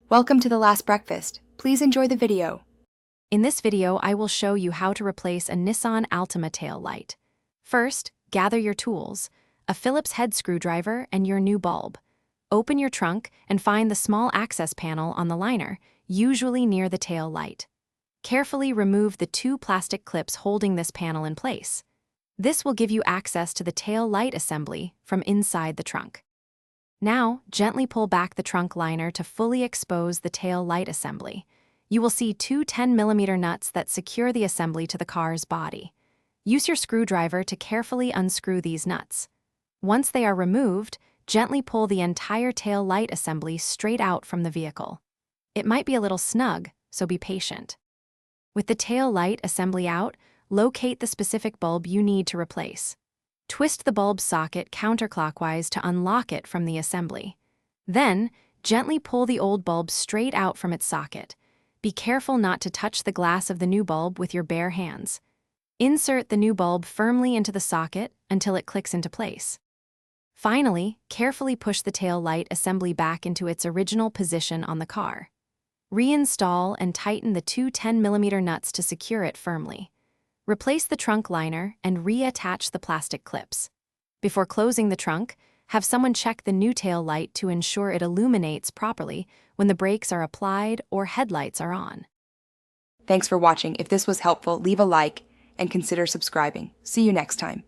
Welcome to the last breakfast. Please enjoy the video. In this video, I will show you how to replace a Nissan Altima tail light. First, gather your tools, a Phillips head screwdriver and your new bulb. Open your trunk and find the small access panel on the liner, usually near the tail light. Carefully remove the two plastic clips holding this panel in place. This will give you access to the tail light assembly from inside the trunk. Now, gently pull back the trunk liner to fully expose the tail light assembly. You will see two 10mm nuts that secure the assembly to the car's body. Use your screwdriver to carefully unscrew these nuts. Once they are removed, gently pull the entire tail light assembly straight out from the vehicle. It might be a little snug, so be patient. With the tail light assembly out, locate the specific bulb you need to replace. Twist the bulb socket counterclockwise to unlock it from the assembly. Then, gently pull the old bulb straight out from its socket. Be careful not to touch the glass of the new bulb with your bare hands. Insert the new bulb firmly into the socket until it clicks into place. Finally, carefully push the tail light assembly back into its original position on the car. Reinstall and tighten the two 10mm nuts to secure it firmly. Replace the trunk liner and reattach the plastic clips. Before closing the trunk, have someone check the new tail light to ensure it illuminates properly when the brakes are applied or headlights are on. Thanks for watching. If this was helpful, leave a like and consider subscribing. See you next time.